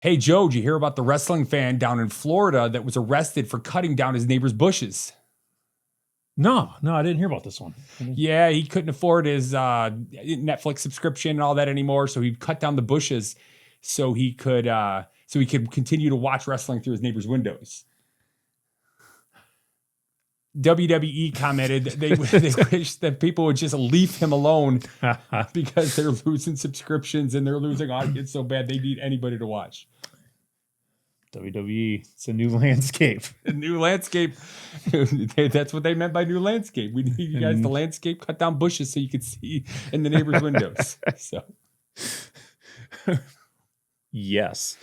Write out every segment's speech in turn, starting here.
Hey, Joe, did you hear about the wrestling fan down in Florida that was arrested for cutting down his neighbor's bushes? No, I didn't hear about this one. Yeah, he couldn't afford his Netflix subscription and all that anymore, so he cut down the bushes so he could continue to watch wrestling through his neighbor's windows. WWE commented that they wish that people would just leave him alone because they're losing subscriptions and they're losing audience so bad they need anybody to watch. WWE, it's a new landscape. A new landscape. That's what they meant by new landscape. We need you guys to landscape, cut down bushes so you can see in the neighbor's windows. So, yes.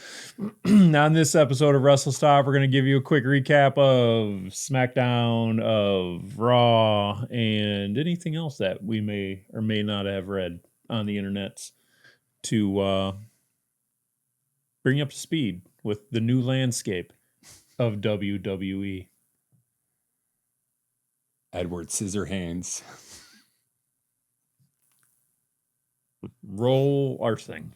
On this episode of Wrestlestop, we're going to give you a quick recap of SmackDown, of Raw, and anything else that we may or may not have read on the internet to bring you up to speed with the new landscape of WWE. Edward Scissorhands. Roll our thing.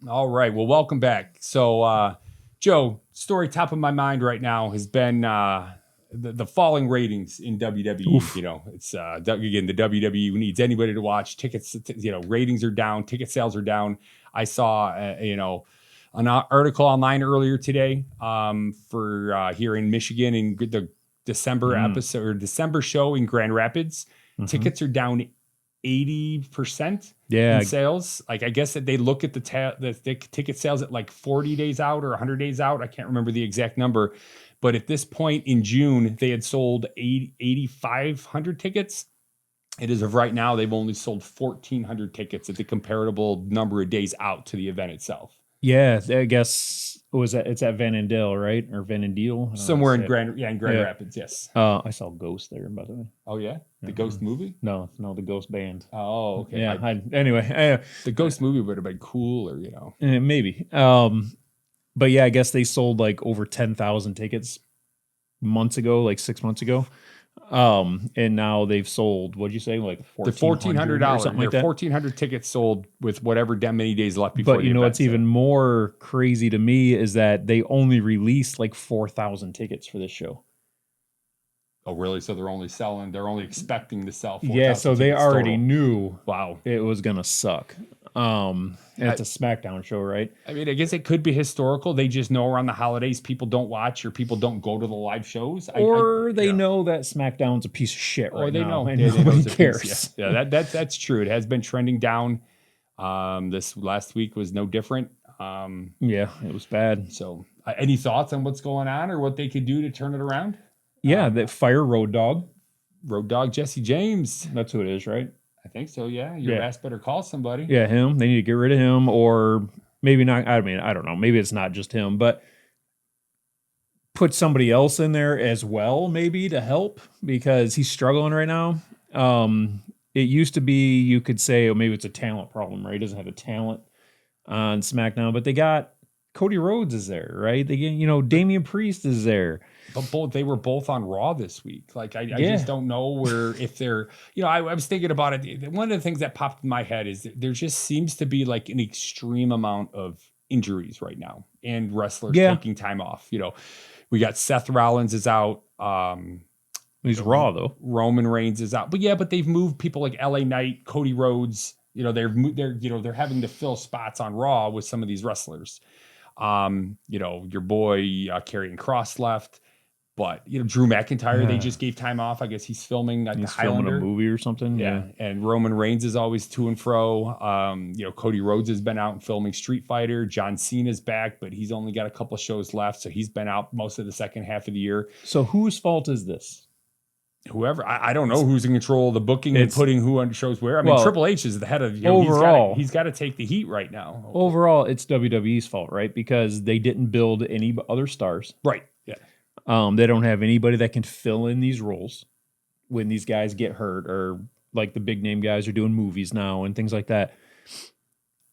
All right. Well, welcome back. So, Joe, story top of my mind right now has been the falling ratings in WWE. Oof. You know, it's again, the WWE needs anybody to watch. Tickets, ratings are down. Ticket sales are down. I saw, an article online earlier today for here in Michigan in the December episode or December show in Grand Rapids. Tickets are down 80% in sales. Like, I guess that they look at the ticket sales at like 40 days out or 100 days out. I can't remember the exact number. But at this point in June, they had sold 8,500 tickets. And as of right now, they've only sold 1,400 tickets at the comparable number of days out to the event itself. Yeah, I guess it's at Van Andel, right? Or Van Andel? Somewhere in Grand Rapids, yes. I saw Ghost there, by the way. Oh, yeah? The Ghost movie? No, the Ghost band. Oh, okay. Yeah, anyway. The Ghost movie would have been cooler, Maybe. But yeah, I guess they sold like over 10,000 tickets months ago, like 6 months ago. And now they've sold, what'd you say, like $1,400 or something like that? 1,400 tickets sold with whatever many days left before. But what's even more crazy to me is that they only released like 4,000 tickets for this show. Oh, really? So they're only expecting to sell 4,000 Yeah, so they already total. knew Wow, it was gonna suck. And it's a SmackDown show, right? I mean, I guess it could be historical. They just know around the holidays people don't watch or people don't go to the live shows. Or they know that SmackDown's a piece of shit right now. Or they know. And nobody cares. Piece, yeah, that's true. It has been trending down. This last week was no different. Yeah, it was bad. So any thoughts on what's going on or what they could do to turn it around? Yeah, that fire Road Dogg. Road Dogg Jesse James. That's who it is, right? I think so, yeah. Your ass better call somebody. Yeah, him. They need to get rid of him, or maybe not. I mean, I don't know. Maybe it's not just him, but put somebody else in there as well, maybe to help, because he's struggling right now. It used to be you could say, oh, maybe it's a talent problem, right? He doesn't have the talent on SmackDown, but they got Cody Rhodes is there, right? They get, Damian Priest is there. But they were both on Raw this week. Like, I just don't know if they're, I was thinking about it. One of the things that popped in my head is that there just seems to be like an extreme amount of injuries right now and wrestlers taking time off. We got Seth Rollins is out. He's Raw though. Roman Reigns is out. But they've moved people like LA Knight, Cody Rhodes. They're having to fill spots on Raw with some of these wrestlers. Your boy Karrion Kross left. But, Drew McIntyre, they just gave time off. I guess he's filming at the Highlander. Filming a movie or something. Yeah. And Roman Reigns is always to and fro. Cody Rhodes has been out and filming Street Fighter. John Cena's back, but he's only got a couple of shows left. So he's been out most of the second half of the year. So whose fault is this? Whoever. I don't know who's in control of the booking and putting who on shows where. I mean, Triple H is the head of, overall, he's got to take the heat right now. Overall, it's WWE's fault, right? Because they didn't build any other stars. Right. Yeah. They don't have anybody that can fill in these roles when these guys get hurt, or like the big name guys are doing movies now and things like that.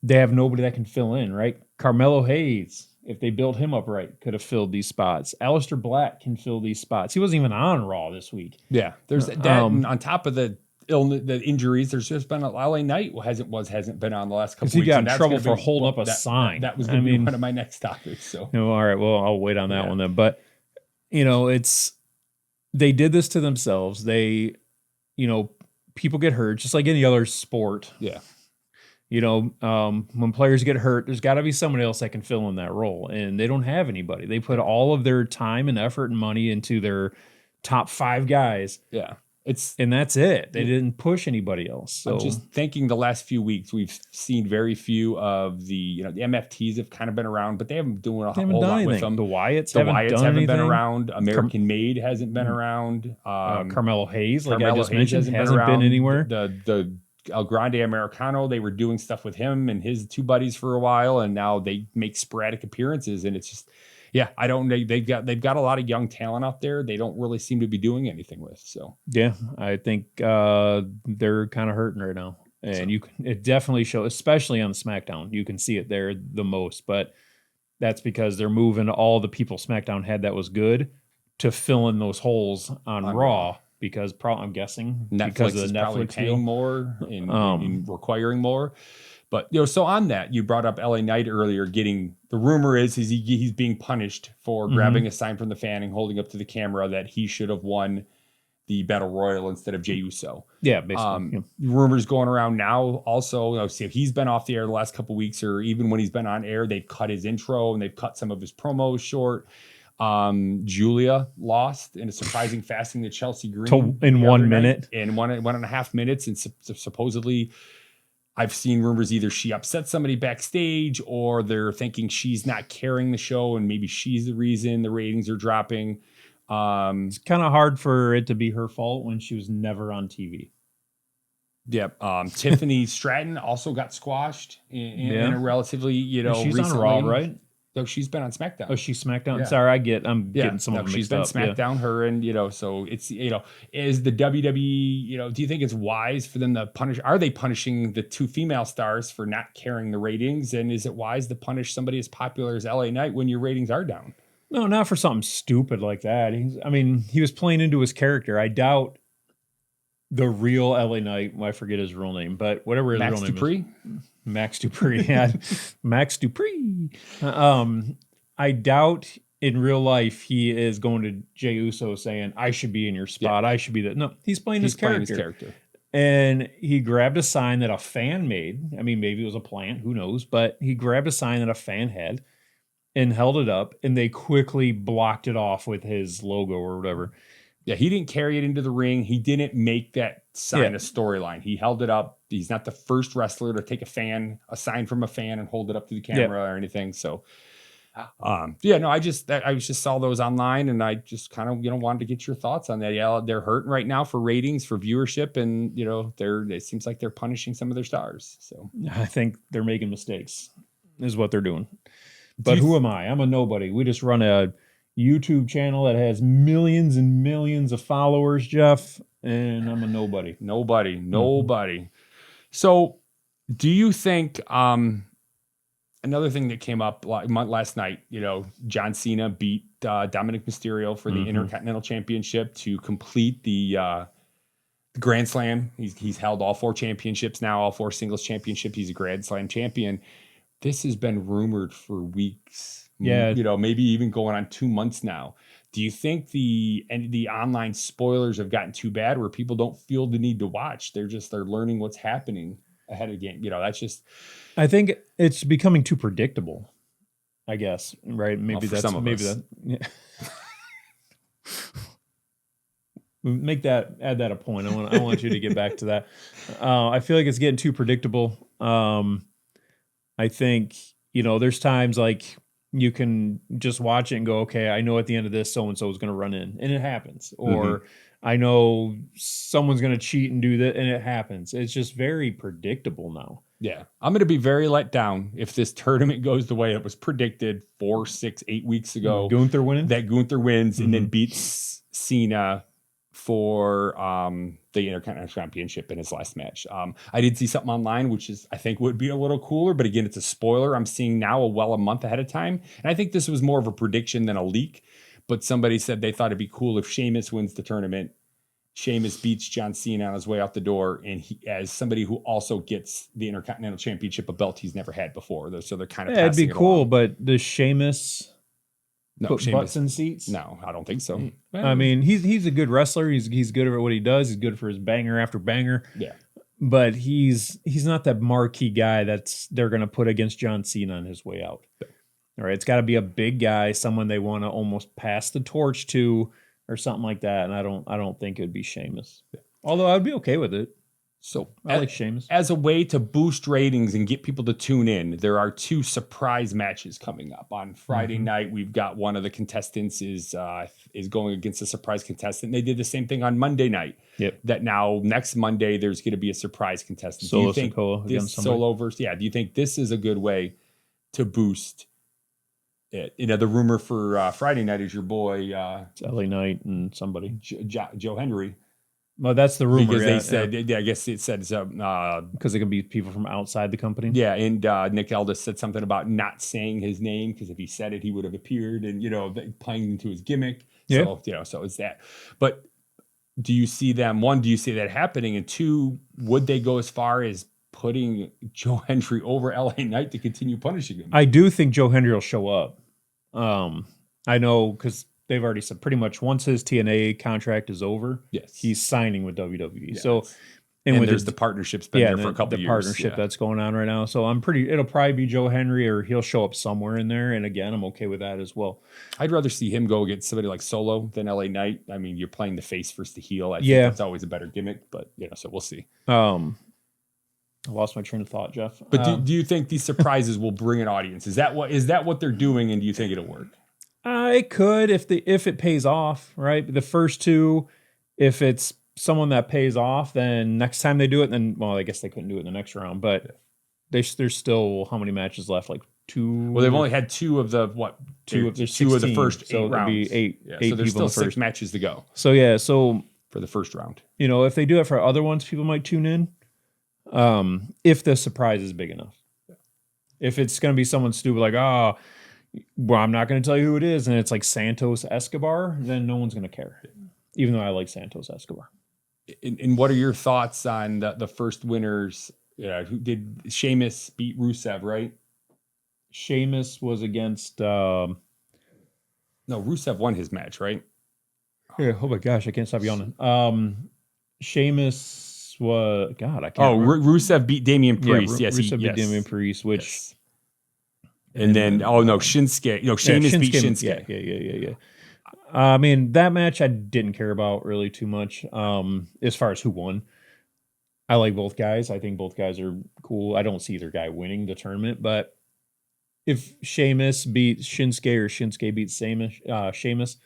They have nobody that can fill in, right? Carmelo Hayes, if they built him up right, could have filled these spots. Aleister Black can fill these spots. He wasn't even on Raw this week. Yeah, there's that. On top of the illness, the injuries. There's just been LA Knight hasn't been on the last couple Because he weeks. got and in that's trouble gonna for be- holding well, up a that- sign. That was going to be one of my next topics. So, all right, well, I'll wait on that one then. But, they did this to themselves. They, people get hurt just like any other sport. yeah. When players get hurt, there's got to be someone else that can fill in that role, and they don't have anybody. They put all of their time and effort and money into their top 5 guys. Yeah. And that's it. They didn't push anybody else. So I'm just thinking the last few weeks, we've seen very few of the MFTs have kind of been around, but they haven't been doing a whole lot with them. The Wyatts haven't been around. American Made hasn't been around. Carmelo Hayes, like Carmelo I just Hayes mentioned, hasn't been anywhere. The El Grande Americano, they were doing stuff with him and his 2 buddies for a while, and now they make sporadic appearances, and it's just, I don't. They've got a lot of young talent out there. They don't really seem to be doing anything with. So yeah, I think they're kind of hurting right now, and it definitely shows, especially on the SmackDown. You can see it there the most, but that's because they're moving all the people SmackDown had that was good to fill in those holes on Raw. Because I'm guessing because of the Netflix paying more and requiring more. But so on that, you brought up LA Knight earlier. The rumor is he's being punished for grabbing a sign from the fan and holding up to the camera that he should have won the Battle Royal instead of Jey Uso. Yeah, basically. Rumors going around now. Also, see if he's been off the air the last couple of weeks, or even when he's been on air, they've cut his intro and they've cut some of his promos short. Julia lost in a surprising fashion to Chelsea Green in 1 minute. In 1.5 minutes. And supposedly, I've seen rumors either she upset somebody backstage or they're thinking she's not carrying the show and maybe she's the reason the ratings are dropping. It's kind of hard for it to be her fault when she was never on TV. Yep. Tiffany Stratton also got squashed in a relatively, she's recently. on Raw, right? No, she's been on SmackDown. Oh, she's SmackDown. Yeah. Sorry, I'm getting some of them mixed up. She's been SmackDown. Her and so it's is the WWE. Do you think it's wise for them to punish? Are they punishing the 2 female stars for not carrying the ratings? And is it wise to punish somebody as popular as LA Knight when your ratings are down? No, not for something stupid like that. He was playing into his character. I doubt the real LA Knight. I forget his real name, but whatever his real name is. Max Dupree. Yeah. Max Dupree. I doubt in real life he is going to Jey Uso saying, I should be in your spot. I should be that. No, he's playing his character. And he grabbed a sign that a fan made. Maybe it was a plant, who knows, but he grabbed a sign that a fan had and held it up, and they quickly blocked it off with his logo or whatever. Yeah, he didn't carry it into the ring. He didn't make that sign a storyline. He held it up. He's not the first wrestler to take a sign from a fan and hold it up to the camera or anything. So, I just saw those online, and I just kind of wanted to get your thoughts on that. Yeah, they're hurting right now for ratings, for viewership, and it seems like they're punishing some of their stars. So I think they're making mistakes, is what they're doing. But who am I? I'm a nobody. We just run a YouTube channel that has millions and millions of followers, Jeff, and I'm a nobody. Nobody. So, do you think another thing that came up last night? John Cena beat Dominic Mysterio for the Intercontinental Championship to complete the Grand Slam. He's held all 4 championships now, all 4 singles championships. He's a Grand Slam champion. This has been rumored for weeks. Yeah. Maybe even going on 2 months now. Do you think the online spoilers have gotten too bad where people don't feel the need to watch? They're learning what's happening ahead of the game. That's just. I think it's becoming too predictable, I guess. Right. Maybe that's some of maybe us. That. Yeah. Add that a point. I want you to get back to that. I feel like it's getting too predictable. I think, there's times like you can just watch it and go, okay, I know at the end of this, so-and-so is going to run in, and it happens. Or I know someone's going to cheat and do that, and it happens. It's just very predictable now. Yeah. I'm going to be very let down if this tournament goes the way it was predicted 4, 6, 8 weeks ago. Gunther winning? That Gunther wins and then beats Cena for the Intercontinental Championship in his last match. I did see something online, which I think would be a little cooler, but again, it's a spoiler. I'm seeing now a month ahead of time. And I think this was more of a prediction than a leak, but somebody said they thought it'd be cool if Sheamus wins the tournament Sheamus beats John Cena on his way out the door, and he, as somebody who also gets the Intercontinental Championship, a belt he's never had before. So they're kind of Yeah, it'd be passing it cool, along. but does Sheamus put Sheamus, butts in seats? No, I don't think so. I mean, he's a good wrestler. He's good at what he does. He's good for his banger after banger. Yeah. But he's not that marquee guy they're going to put against John Cena on his way out. All right, it's got to be a big guy, someone they want to almost pass the torch to, or something like that. And I don't think it would be Sheamus. Yeah. Although I'd be okay with it. So I like Sheamus. As a way to boost ratings and get people to tune in, there are 2 surprise matches coming up. On Friday night, we've got one of the contestants is going against a surprise contestant. They did the same thing on Monday night. Yep. That now next Monday there's going to be a surprise contestant. Solo Sikoa against somebody. Solo versus, yeah. Do you think this is a good way to boost it? You know, the rumor for Friday night is your boy it's LA Knight and somebody Joe Henry. Well, that's the rumor. Because they said, I guess it said because it could be people from outside the company. Yeah, and Nick Aldis said something about not saying his name because if he said it, he would have appeared, and playing into his gimmick. Yeah. So so it's that. But do you see them? One, do you see that happening? And two, would they go as far as putting Joe Hendry over LA Knight to continue punishing him? I do think Joe Hendry will show up. I know because they've already said pretty much once his TNA contract is over, yes, he's signing with WWE. Yes. So, and there's the partnership's been there for a couple of years. The partnership yeah. that's going on right now. So it'll probably be Joe Henry or he'll show up somewhere in there. And again, I'm okay with that as well. I'd rather see him go against somebody like Solo than LA Knight. I mean, you're playing the face versus the heel. I think that's always a better gimmick, but so we'll see. I lost my train of thought, Jeff. But do you think these surprises will bring an audience? Is that what they're doing, and do you think it'll work? It could if it pays off, right? The first 2, if it's someone that pays off, then next time they do it, then I guess they couldn't do it in the next round, but there's still how many matches left? Like 2. Well, they've only had 2 of the two of the first 8 so rounds. It'd be 8. Yeah, 8 so there's people still in the 6 matches to go. So for the first round, if they do it for other ones, people might tune in. If the surprise is big enough. If it's going to be someone stupid like, well, I'm not going to tell you who it is, and it's like Santos Escobar, then no one's going to care. Even though I like Santos Escobar. And what are your thoughts on the first winners? Who did Sheamus beat Rusev, right? Sheamus was against... No, Rusev won his match, right? Yeah, oh my gosh, I can't stop yawning. Sheamus was... God, I can't remember. Rusev beat Damian Priest. Yeah, Rusev beat Damian Priest, which... Yes. And then, Shinsuke. Sheamus beat Shinsuke. Yeah. I mean, that match I didn't care about really too much as far as who won. I like both guys. I think both guys are cool. I don't see either guy winning the tournament, but if Sheamus beats Shinsuke or Shinsuke beats Sheamus,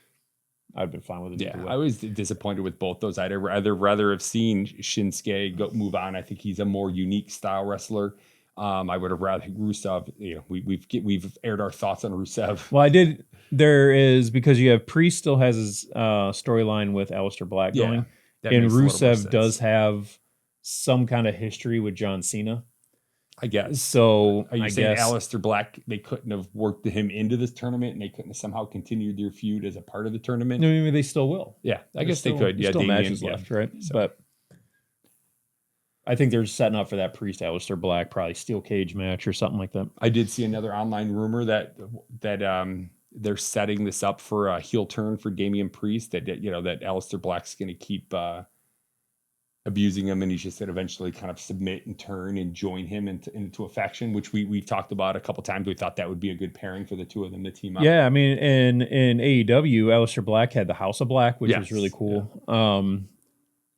I'd been fine with it. Yeah, I was disappointed with both those. I'd rather have seen Shinsuke move on. I think he's a more unique style wrestler. I would have rather Rusev. We've aired our thoughts on Rusev. Well, I did. There is because you have Priest still has his storyline with Aleister Black going, and Rusev does have some kind of history with John Cena. I guess. So are you saying Aleister Black? They couldn't have worked him into this tournament, and they couldn't have somehow continued their feud as a part of the tournament. No, maybe they still will. Yeah, I guess they could. Yeah, still matches left, right? So. But I think they're setting up for that Priest Aleister Black probably steel cage match or something like that. I did see another online rumor that they're setting this up for a heel turn for Damian Priest. That Aleister Black's going to keep abusing him, and he's just going to eventually kind of submit and turn and join him into a faction, which we've talked about a couple times. We thought that would be a good pairing for the two of them to team up. Yeah, I mean, in AEW, Aleister Black had the House of Black, which was really cool. Yeah.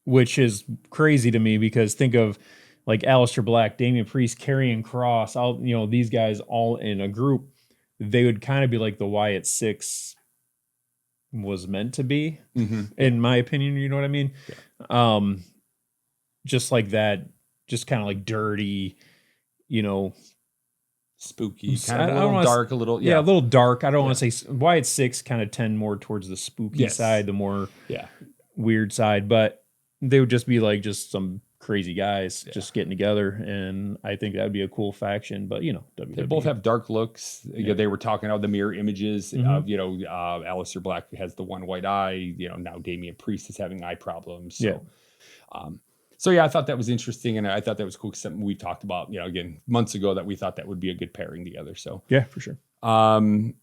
Which is crazy to me because think of like Aleister Black, Damian Priest, Karrion Kross, all these guys all in a group. They would kind of be like the Wyatt Six was meant to be, in my opinion. You know what I mean? Yeah. Just like that, just kind of like dirty, spooky, kind of a little dark, a little a little dark. I don't want to say Wyatt Six kind of tend more towards the spooky side, the more weird side, but they would just be like just some crazy guys just getting together, and I think that would be a cool faction. But WWE. They both have dark looks. You know, they were talking about the mirror images of, Aleister Black has the one white eye. Now Damian Priest is having eye problems. So, I thought that was interesting, and I thought that was cool. Something we talked about, again, months ago, that we thought that would be a good pairing together. So yeah, for sure. Then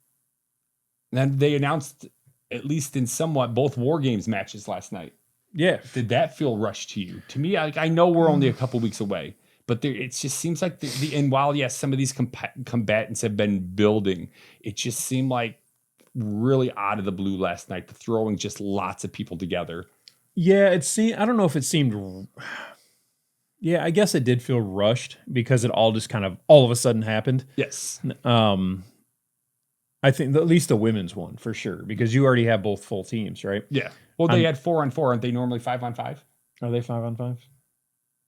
they announced, at least in somewhat, both War Games matches last night. Yeah. Did that feel rushed to you? To me, I know we're only a couple weeks away, but it just seems like and while, yes, some of these combatants have been building, it just seemed like really out of the blue last night, throwing just lots of people together. Yeah, I don't know if it seemed. Yeah, I guess it did feel rushed because it all just kind of all of a sudden happened. Yes. I think at least the women's one for sure, because you already have both full teams, right? Yeah. Well, they had 4-on-4. Aren't they normally 5-on-5? Are they 5-on-5?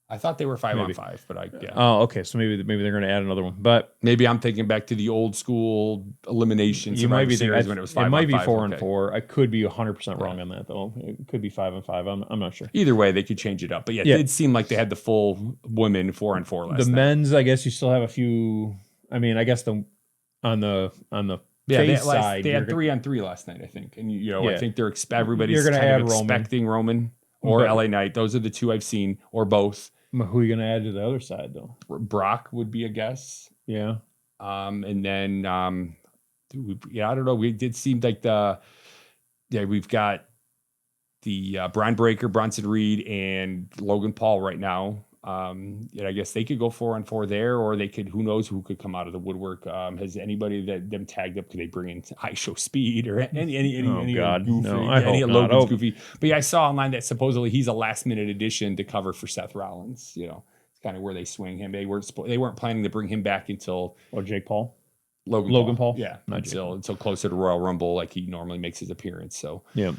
I thought they were 5-on-5, but yeah. Oh, okay. So maybe they're going to add another one, but maybe I'm thinking back to the old school elimination. You might be series when it was 5-on-5. It might be 4-on-4. I could be 100% wrong on that though. It could be 5-on-5. I'm not sure. Either way, they could change it up. But yeah, it did seem like they had the full women 4-on-4 last night. The men's, I guess you still have a few. I mean, I guess on the face side, they had 3-on-3 last night, I think, and I think everybody's kind of expecting Roman or LA Knight. Those are the two I've seen, or both. Who are you going to add to the other side though? Brock would be a guess. Yeah. And then I don't know. We did seem like we've got the Brian Breaker, Bronson Reed, and Logan Paul right now. I guess they could go 4-on-4 there, or they could. Who knows who could come out of the woodwork? Has anybody them tagged up? Could they bring in High Show Speed or any God, goofy? No, I hope Logan's not. goofy. But yeah, I saw online that supposedly he's a last minute addition to cover for Seth Rollins. It's kind of where they swing him. They weren't planning to bring him back until Jake Paul, Logan Paul. Yeah, until closer to Royal Rumble, like he normally makes his appearance. So yeah.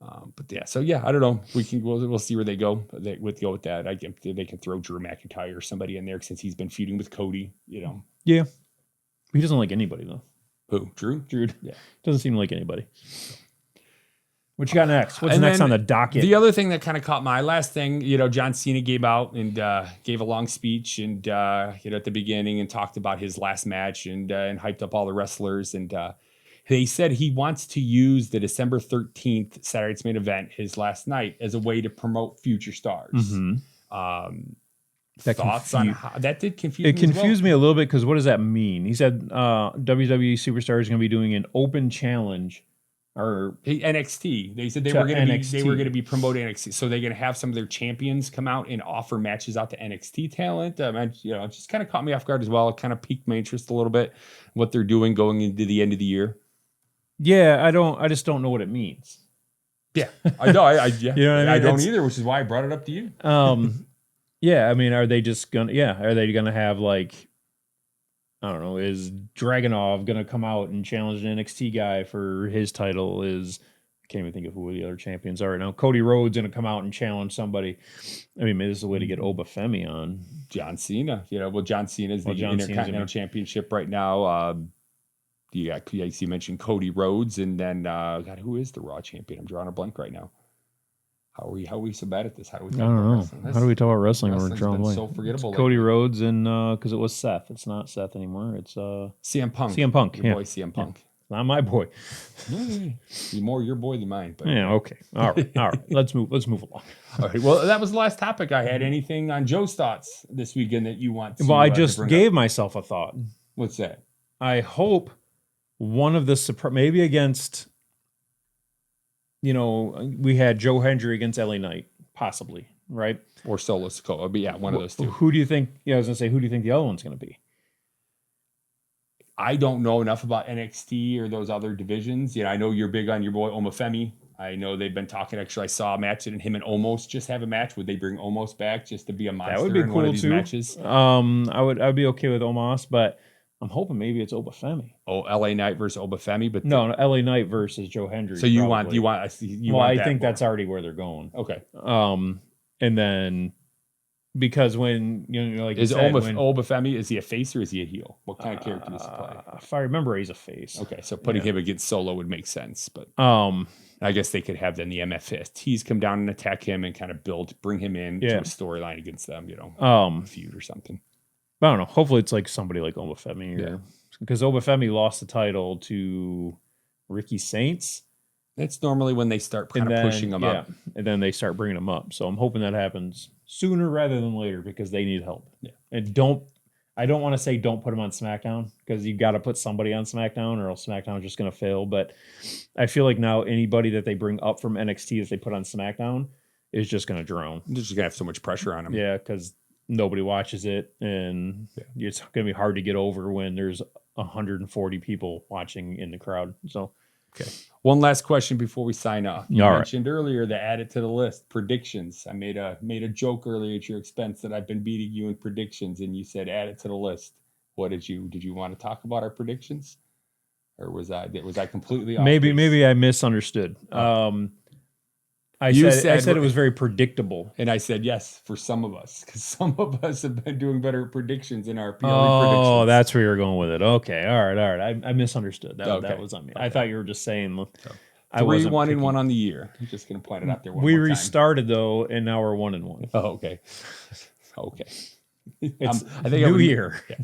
I don't know. We'll see where they go. With that, I think they can throw Drew McIntyre or somebody in there since he's been feuding with Cody. Yeah, he doesn't like anybody though. Who? Drew? Yeah, doesn't seem like anybody. What you got next? What's next on the docket? The other thing that kind of caught my eye, last thing, John Cena came out and gave a long speech and at the beginning and talked about his last match and hyped up all the wrestlers and. They said he wants to use the December 13th Saturday Night's Main Event, his last night, as a way to promote future stars. Mm-hmm. Thoughts on how that did confuse me? It confused me a little bit because what does that mean? He said WWE Superstar is going to be doing an open challenge or NXT. They said they were going to be promoting NXT, so they're going to have some of their champions come out and offer matches out to NXT talent. It just kind of caught me off guard as well. It kind of piqued my interest a little bit what they're doing going into the end of the year. Yeah, I just don't know what it means. Yeah, I know. I don't either, which is why I brought it up to you. Yeah, I mean, are they gonna have like, I don't know, is Dragunov gonna come out and challenge an NXT guy for his title? I can't even think of who the other champions are right now. Cody Rhodes gonna come out and challenge somebody. I mean, maybe this is a way to get Obafemi on. John Cena. John Cena is the Intercontinental Championship right now. You mentioned Cody Rhodes, and then who is the Raw champion? I'm drawing a blank right now. How are we so bad at this? How do we talk about wrestling? How do we talk about wrestling when we're drawing a blank? So forgettable. It's Cody Rhodes and because it was Seth. It's not Seth anymore. It's CM Punk. CM Punk. Your boy CM Punk. Yeah. Not my boy. More your boy than mine. But yeah. Okay. All right. Let's move along. All right. Well, that was the last topic I had. Anything on Joe's thoughts this weekend that you want to? Well, I just gave myself a thought. What's that? I hope one of the maybe against, we had Joe Hendry against LA Knight, possibly, right? Or Solo Sikoa. But yeah, one of those two. Who do you think? I was gonna say, who do you think the other one's gonna be? I don't know enough about NXT or those other divisions. I know you're big on your boy Omofemi. I know they've been talking. Actually, I saw a match and him and Omos just have a match. Would they bring Omos back just to be a monster? That would be cool one of these too. Matches? I'd be okay with Omos, but I'm hoping maybe it's Obafemi. Oh, LA Knight versus Obafemi, but no, LA Knight versus Joe Hendry. So you want. I think that's already where they're going. Okay. And then because when Obafemi, is he a face or is he a heel? What kind of character does he play? If I remember, he's a face. Okay, so putting him against Solo would make sense, but I guess they could have then the MFSTs come down and attack him and kind of bring him in to a storyline against them, a feud or something. I don't know. Hopefully it's like somebody like Obafemi, because Obafemi lost the title to Ricky Saints. That's normally when they start kind of pushing them up. And then they start bringing them up. So I'm hoping that happens sooner rather than later because they need help. Yeah. And I don't want to say don't put them on SmackDown because you got to put somebody on SmackDown or else SmackDown is just going to fail. But I feel like now anybody that they bring up from NXT that they put on SmackDown is just going to drown. They're just going to have so much pressure on them. Yeah, because nobody watches it and it's going to be hard to get over when there's 140 people watching in the crowd. So, okay. One last question before we sign off. You All mentioned earlier to add it to the list. Predictions. I made a joke earlier at your expense that I've been beating you in predictions, and you said add it to the list. What did you want to talk about our predictions, or was I completely off? Maybe I misunderstood. I said it was very predictable, and I said yes for some of us because some of us have been doing better at predictions in our PLE predictions. Oh, that's where you're going with it. Okay, all right. I misunderstood. That was on me. Okay. I thought you were just saying. I 3-1-1 on the year. I'm just going to point it out there. We restarted though, and now we're 1-1. Oh, okay. Okay. It's I think new year. Yeah.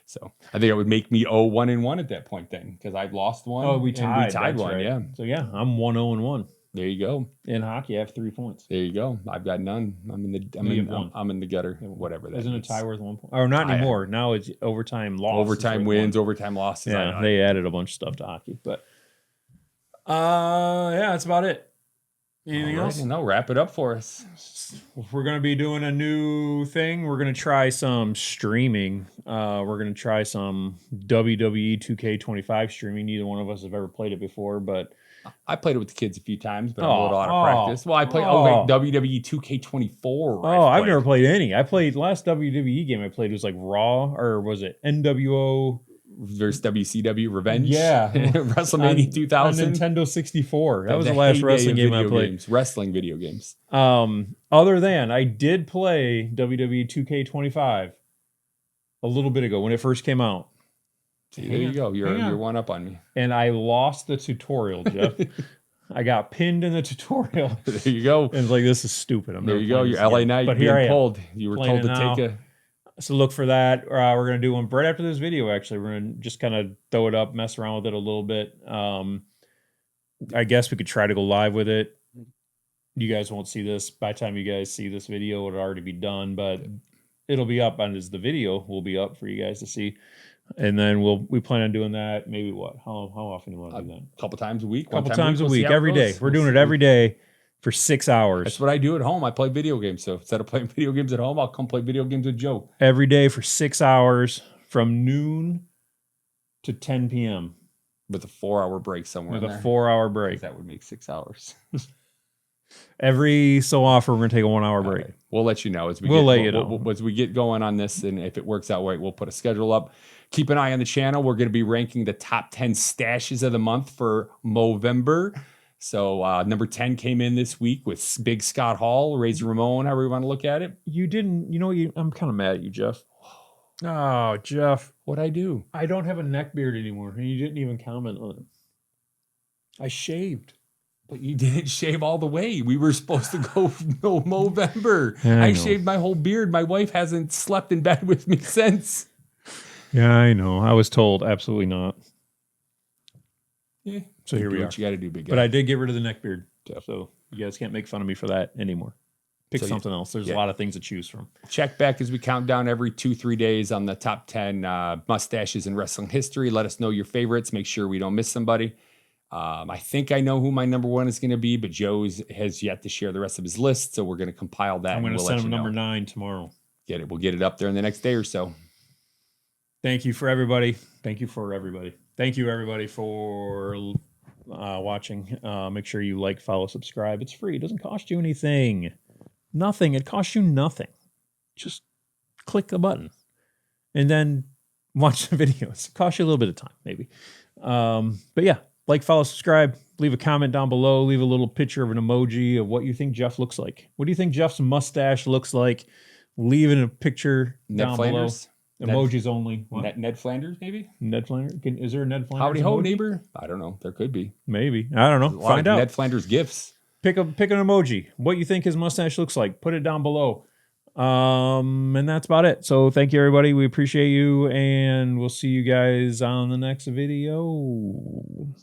So I think it would make me 1-1 at that point then because I've lost one. Oh, we tied one. Right. Yeah. So I'm 1-0-1. There you go. In hockey, I have 3 points. There you go. I've got none. I'm in the gutter. Whatever that Isn't a tie worth 1 point? Or not anymore. Now it's overtime loss. Overtime wins, overtime losses. Yeah, they added a bunch of stuff to hockey. But that's about it. Anything else? No, wrap it up for us. We're going to be doing a new thing. We're going to try some streaming. We're going to try some WWE 2K25 streaming. Neither one of us have ever played it before, but I played it with the kids a few times, but I'm a little out of practice. Well, I played WWE 2K24. I've never played any. I played last WWE game I played was like Raw, or was it NWO versus WCW Revenge? Yeah, WrestleMania 2000 on Nintendo 64. That was the last wrestling game I played. Wrestling video games. Other than I did play WWE 2K25 a little bit ago when it first came out. See, there you go. You're one up on me. And I lost the tutorial, Jeff. I got pinned in the tutorial. There you go. And it's like, this is stupid. There you go. Your LA Knight being pulled. You were told to take a... So look for that. We're going to do one right after this video, actually. We're going to just kind of throw it up, mess around with it a little bit. I guess we could try to go live with it. You guys won't see this. By the time you guys see this video, it'll already be done. But it'll be up, and as the video will be up for you guys to see. And then we plan on doing that. Maybe what? How often do you want to do that? A couple times a week. A couple times a week, every day. We're doing it every day for 6 hours. That's what I do at home. I play video games. So instead of playing video games at home, I'll come play video games with Joe. Every day for 6 hours from noon to 10 p.m. With a 4-hour break somewhere. With a 4-hour break. That would make 6 hours. Every so often, we're going to take a 1 hour break. Right. We'll let you know as we as we get going on this, and if it works out right, we'll put a schedule up. Keep an eye on the channel. We're going to be ranking the top 10 stashes of the month for Movember. So number 10 came in this week with Big Scott Hall, Razor Ramon, however you want to look at it. You didn't, I'm kind of mad at you, Jeff. Oh, Jeff. What'd I do? I don't have a neck beard anymore, and you didn't even comment on it. I shaved. But you didn't shave all the way. We were supposed to go Movember. I shaved my whole beard. My wife hasn't slept in bed with me since. Yeah, I know. I was told absolutely not. Yeah. So here we are. What you got to do, big guy. But I did get rid of the neck beard. So you guys can't make fun of me for that anymore. Pick something else. There's a lot of things to choose from. Check back as we count down every 2-3 days on the top 10 mustaches in wrestling history. Let us know your favorites. Make sure we don't miss somebody. I think I know who my number one is going to be, but Joe's has yet to share the rest of his list, so we're going to compile that. I'm going to send him number 9 tomorrow. We'll get it up there in the next day or so. Thank you for everybody. Thank you, everybody, for watching. Make sure you like, follow, subscribe. It's free. It doesn't cost you anything. Nothing. It costs you nothing. Just click a button and then watch the videos. It costs you a little bit of time, maybe. But yeah, like, follow, subscribe. Leave a comment down below. Leave a little picture of an emoji of what you think Jeff looks like. What do you think Jeff's mustache looks like? Leave in a picture down below. Emojis only. What? Ned Flanders, maybe. Ned Flanders? Is there a Ned Flanders Howdy ho, emoji? neighbor. I don't know. There could be. Maybe. I don't There's a know. lot Find of out. Ned Flanders gifts. Pick an emoji. What you think his mustache looks like. Put it down below. And that's about it. So thank you, everybody. We appreciate you, and we'll see you guys on the next video.